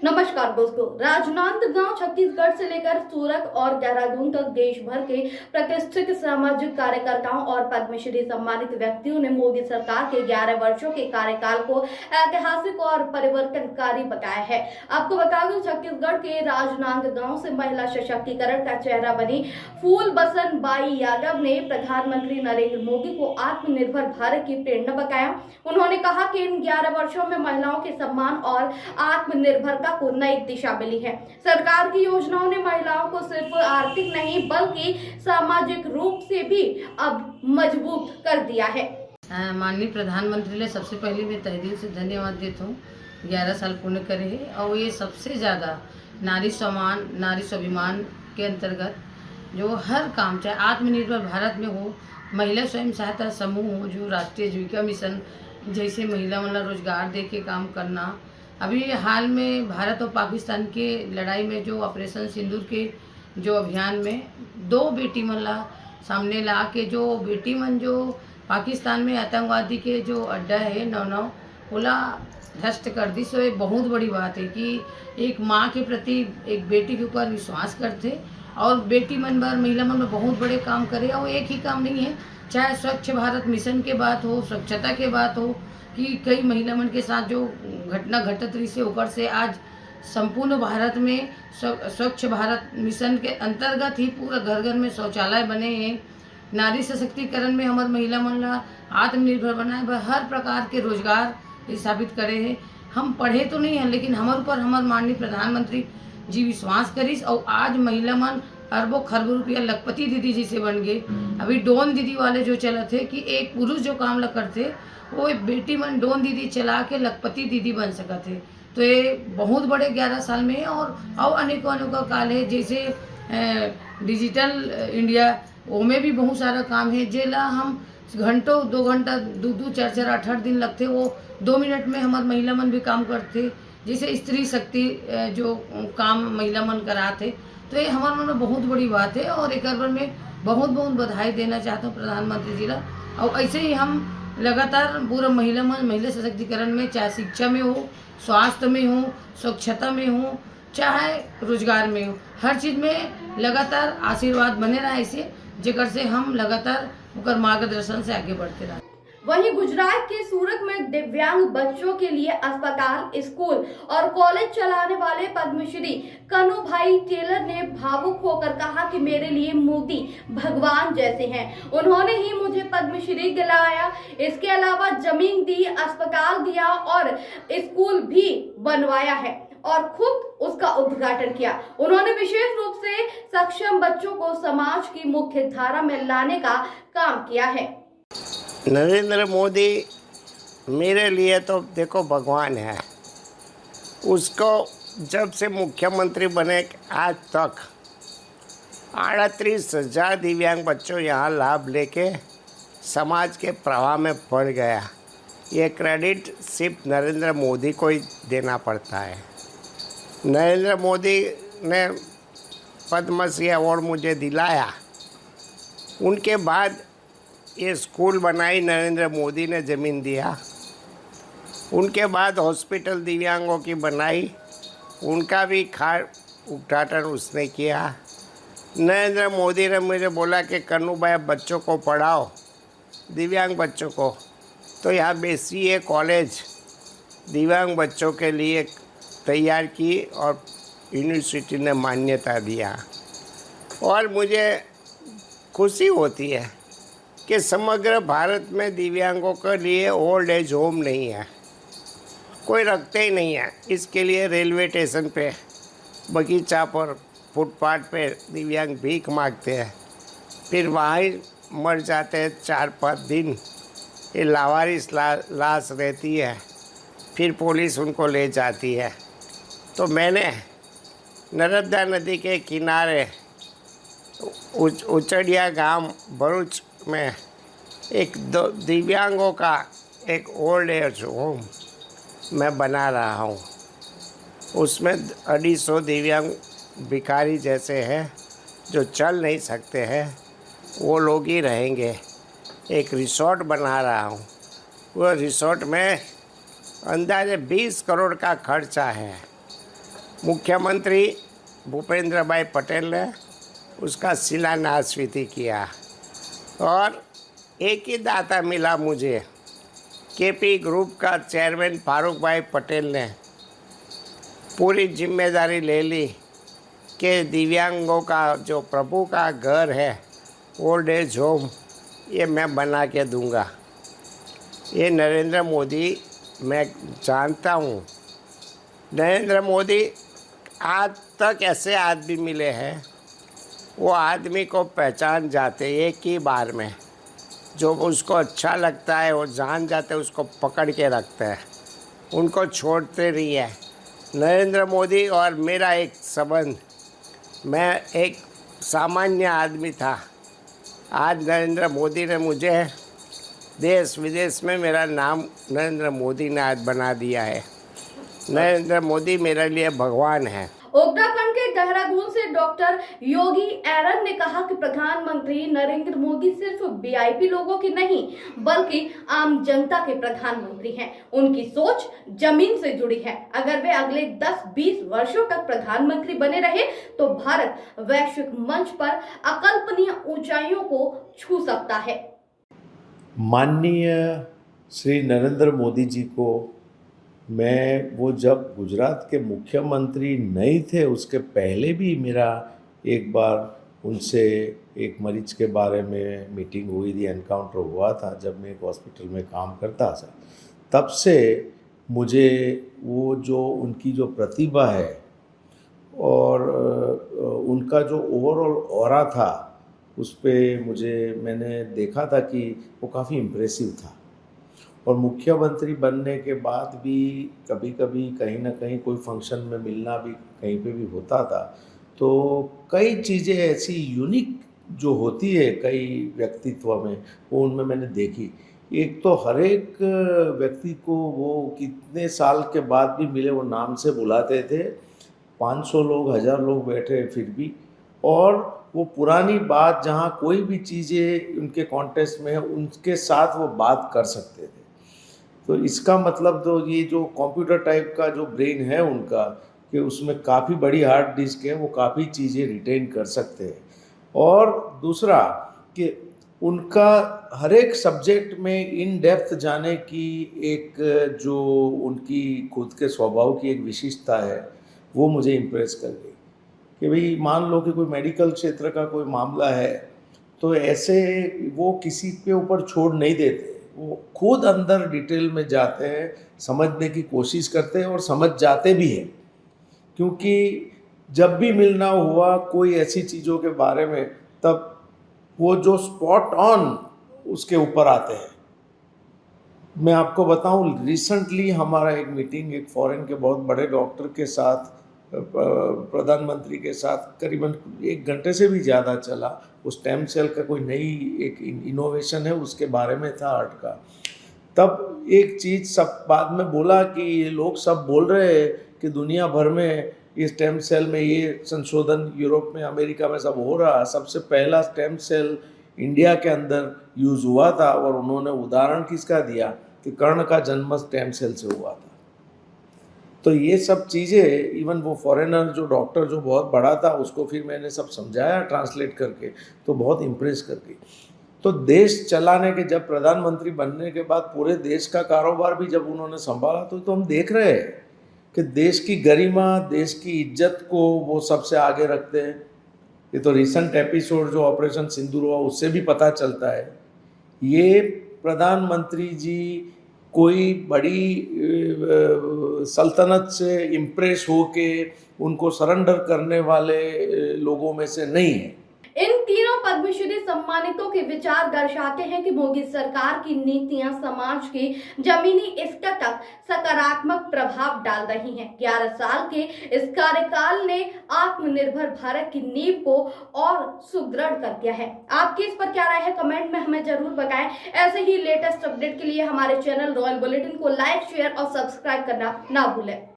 नमस्कार दोस्तों, राजनांदगांव छत्तीसगढ़ से लेकर सूरत और देहरादून तक देश भर के प्रतिष्ठित सामाजिक कार्यकर्ताओं और पद्मश्री सम्मानित व्यक्तियों ने मोदी सरकार के 11 वर्षों के कार्यकाल को ऐतिहासिक और परिवर्तनकारी बताया है। आपको बता दूं, छत्तीसगढ़ के राजनांदगांव से महिला सशक्तिकरण का चेहरा बनी फूल बसन बाई यादव ने प्रधानमंत्री नरेंद्र मोदी को आत्मनिर्भर भारत की प्रेरणा बताया। उन्होंने कहा कि इन 11 वर्षों में महिलाओं के सम्मान और आत्मनिर्भरता को नई दिशा मिली है। सरकार की योजनाओं ने महिलाओं को सिर्फ आर्थिक नहीं बल्कि सामाजिक रूप से भी अब मजबूत कर दिया है। माननीय प्रधानमंत्री ने सबसे पहले मैं तहे दिल से धन्यवाद देता हूँ। 11 साल पूर्ण करे हैं और ये सबसे ज़्यादा नारी सम्मान नारी स्वाभिमान के अंतर्गत जो हर काम चाहे आत्मनिर्भर भारत में हो, महिला स्वयं सहायता समूह हो, जो राष्ट्रीय जीविका मिशन जैसे महिला मतलब रोजगार दे के काम करना। अभी हाल में भारत और पाकिस्तान के लड़ाई में जो ऑपरेशन सिंदूर के जो अभियान में 2 बेटी मन ला सामने ला के जो बेटी मन जो पाकिस्तान में आतंकवादी के जो अड्डा है नौ ओला ध्वस्त कर दी। सो ये बहुत बड़ी बात है कि एक माँ के प्रति एक बेटी के ऊपर विश्वास करते और बेटी मन बर महिला मन में बहुत बड़े काम करे। और एक ही काम नहीं है, चाहे स्वच्छ भारत मिशन के बात हो, स्वच्छता के बात हो कि कई महिला मन के साथ जो घटना घटत रही से होकर से आज संपूर्ण भारत में स्वच्छ भारत मिशन के अंतर्गत ही पूरा घर घर में शौचालय बने हैं। नारी सशक्तिकरण में हमारे महिला मन ला आत्मनिर्भर बनाए बर हर प्रकार के रोजगार स्थापित करे हैं। हम पढ़े तो नहीं हैं लेकिन हमारे ऊपर हमारे माननीय प्रधानमंत्री जी विश्वास करीस और आज महिला मन अरबों खरबों रुपया लखपति दीदी जी से बन गए। अभी डोन दीदी वाले जो चला थे कि एक पुरुष जो काम ला करते वो बेटी मन डोन दीदी चला के लखपति दीदी बन सका थे। तो ये बहुत बड़े 11 साल में और अनेकों काल है। जैसे डिजिटल इंडिया वो में भी बहुत सारा काम है जेला हम घंटों 2 घंटा 2 4 8 दिन लगते, वो 2 मिनट में हमारे महिला मन भी काम करते। जैसे स्त्री शक्ति जो काम महिला मन कराते, तो ये हमारे मन में बहुत बड़ी बात है और एक बार में बहुत बहुत बधाई देना चाहता हूँ प्रधानमंत्री जी ला। और ऐसे ही हम लगातार पूरा महिला सशक्तिकरण में, चाहे शिक्षा में हो, स्वास्थ्य में हो, स्वच्छता में हो, चाहे रोजगार में हो, हर चीज़ में लगातार आशीर्वाद बने रहा ऐसे जेकर से हम लगातार उनका मार्गदर्शन से आगे बढ़ते रहे। वहीं गुजरात के सूरत में दिव्यांग बच्चों के लिए अस्पताल, स्कूल और कॉलेज चलाने वाले पद्मश्री कन्हूभाई टेलर ने भावुक होकर कहा कि मेरे लिए मोदी भगवान जैसे हैं। उन्होंने ही मुझे पद्मश्री दिलाया, इसके अलावा जमीन दी, अस्पताल दिया और स्कूल भी बनवाया है और खुद उसका उद्घाटन किया। उन्होंने विशेष रूप से सक्षम बच्चों को समाज की मुख्य धारा में लाने का काम किया है। नरेंद्र मोदी मेरे लिए तो देखो भगवान है। उसको जब से मुख्यमंत्री बने आज तक 38,000 दिव्यांग बच्चों यहाँ लाभ लेके समाज के प्रवाह में पड़ गया। ये क्रेडिट सिर्फ नरेंद्र मोदी को ही देना पड़ता है। नरेंद्र मोदी ने पद्मश्री अवार्ड मुझे दिलाया, उनके बाद ये स्कूल बनाई नरेंद्र मोदी ने, ज़मीन दिया। उनके बाद हॉस्पिटल दिव्यांगों की बनाई, उनका भी उद्घाटन उसने किया। नरेंद्र मोदी ने मुझे बोला कि कन्नू भाई बच्चों को पढ़ाओ, दिव्यांग बच्चों को, तो यहाँ BCA कॉलेज दिव्यांग बच्चों के लिए तैयार की और यूनिवर्सिटी ने मान्यता दिया। और मुझे खुशी होती है कि समग्र भारत में दिव्यांगों के लिए ओल्ड एज होम नहीं है, कोई रखते ही नहीं है। इसके लिए रेलवे स्टेशन पे, बगीचा पर, फुटपाथ पे दिव्यांग भीख मांगते हैं, फिर वहाँ ही मर जाते हैं 4-5 दिन। ये लावारिस लाश रहती है, फिर पुलिस उनको ले जाती है। तो मैंने नर्मदा नदी के किनारे उचड़िया गांव भरूच में एक दिव्यांगों का एक ओल्ड एज होम मैं बना रहा हूँ। उसमें 250 दिव्यांग भिखारी जैसे हैं जो चल नहीं सकते हैं, वो लोग ही रहेंगे। एक रिसोर्ट बना रहा हूँ, वो रिसोर्ट में अंदाजे 20 करोड़ का खर्चा है। मुख्यमंत्री भूपेंद्र भाई पटेल ने उसका शिलान्यास भी किया और एक ही दाता मिला मुझे। केपी ग्रुप का चेयरमैन फारूक भाई पटेल ने पूरी जिम्मेदारी ले ली कि दिव्यांगों का जो प्रभु का घर है ओल्ड एज होम, ये मैं बना के दूंगा। ये नरेंद्र मोदी, मैं जानता हूँ नरेंद्र मोदी आज तक ऐसे आदमी मिले हैं, वो आदमी को पहचान जाते एक ही बार में, जो उसको अच्छा लगता है वो जान जाते, उसको पकड़ के रखते हैं, उनको छोड़ते नहीं है। नरेंद्र मोदी और मेरा एक संबंध, मैं एक सामान्य आदमी था, आज नरेंद्र मोदी ने मुझे देश विदेश में मेरा नाम नरेंद्र मोदी ने आज बना दिया है। नरेंद्र मोदी मेरे लिए भगवान है। उत्तराखंड के देहरादून से डॉक्टर योगी एरन ने कहा कि प्रधानमंत्री नरेंद्र मोदी सिर्फ वीआईपी लोगों के नहीं बल्कि आम जनता के प्रधानमंत्री हैं। उनकी सोच जमीन से जुड़ी है। अगर वे अगले 10-20 वर्षों तक प्रधानमंत्री बने रहे तो भारत वैश्विक मंच पर अकल्पनीय ऊंचाइयों को छू सकता है। माननीय श्री नरेंद्र मोदी जी को मैं वो जब गुजरात के मुख्यमंत्री नहीं थे उसके पहले भी मेरा एक बार उनसे एक मरीज के बारे में मीटिंग हुई थी, एनकाउंटर हुआ था जब मैं एक हॉस्पिटल में काम करता था। तब से मुझे वो जो उनकी जो प्रतिभा है और उनका जो ओवरऑल ऑरा था उस पर मैंने देखा था कि वो काफ़ी इम्प्रेसिव था। और मुख्यमंत्री बनने के बाद भी कभी कभी कहीं ना कहीं कोई फंक्शन में मिलना भी कहीं पे भी होता था, तो कई चीज़ें ऐसी यूनिक जो होती है कई व्यक्तित्व में, वो उनमें मैंने देखी। एक तो हर एक व्यक्ति को वो कितने साल के बाद भी मिले वो नाम से बुलाते थे, 500 लोग 1000 लोग बैठे फिर भी, और वो पुरानी बात जहाँ कोई भी चीज़ें उनके कॉन्टेस्ट में है उनके साथ वो बात कर सकते थे। तो इसका मतलब तो ये जो कंप्यूटर टाइप का जो ब्रेन है उनका, कि उसमें काफ़ी बड़ी हार्ड डिस्क है, वो काफ़ी चीज़ें रिटेन कर सकते हैं। और दूसरा कि उनका हर एक सब्जेक्ट में इन डेप्थ जाने की एक जो उनकी खुद के स्वभाव की एक विशिष्टता है वो मुझे इम्प्रेस कर गई। कि भाई मान लो कि कोई मेडिकल क्षेत्र का कोई मामला है तो ऐसे वो किसी के ऊपर छोड़ नहीं देते, वो खुद अंदर डिटेल में जाते हैं, समझने की कोशिश करते हैं और समझ जाते भी हैं। क्योंकि जब भी मिलना हुआ कोई ऐसी चीज़ों के बारे में, तब वो जो स्पॉट ऑन उसके ऊपर आते हैं। मैं आपको बताऊं, रिसेंटली हमारा एक मीटिंग एक फॉरेन के बहुत बड़े डॉक्टर के साथ, प्रधानमंत्री के साथ करीबन 1 घंटे से भी ज़्यादा चला। उस स्टेम सेल का कोई नई एक इनोवेशन है उसके बारे में था हार्ट का। तब एक चीज़ सब बाद में बोला कि ये लोग सब बोल रहे हैं कि दुनिया भर में ये स्टेम सेल में ये संशोधन यूरोप में अमेरिका में सब हो रहा, सबसे पहला स्टेम सेल इंडिया के अंदर यूज़ हुआ था। और उन्होंने उदाहरण किसका दिया कि कर्ण का जन्म स्टेम सेल से हुआ था। तो ये सब चीज़ें इवन वो फॉरेनर जो डॉक्टर जो बहुत बड़ा था उसको फिर मैंने सब समझाया ट्रांसलेट करके, तो बहुत इम्प्रेस कर गई। तो देश चलाने के जब प्रधानमंत्री बनने के बाद पूरे देश का कारोबार भी जब उन्होंने संभाला तो हम देख रहे हैं कि देश की गरिमा, देश की इज्जत को वो सबसे आगे रखते हैं। ये तो रिसेंट एपिसोड जो ऑपरेशन सिंदूर हुआ उससे भी पता चलता है। ये प्रधानमंत्री जी कोई बड़ी सल्तनत से इम्प्रेस होके उनको सरेंडर करने वाले लोगों में से नहीं है। इन तीनों पद्मश्री सम्मानितों के विचार दर्शाते हैं कि मोदी सरकार की नीतियां समाज के जमीनी स्तर तक सकारात्मक प्रभाव डाल रही हैं। 11 साल के इस कार्यकाल ने आत्मनिर्भर भारत की नींव को और सुदृढ़ कर दिया है। आपकी इस पर क्या राय है, कमेंट में हमें जरूर बताएं। ऐसे ही लेटेस्ट अपडेट के लिए हमारे चैनल रॉयल बुलेटिन को लाइक, शेयर और सब्सक्राइब करना ना भूलें।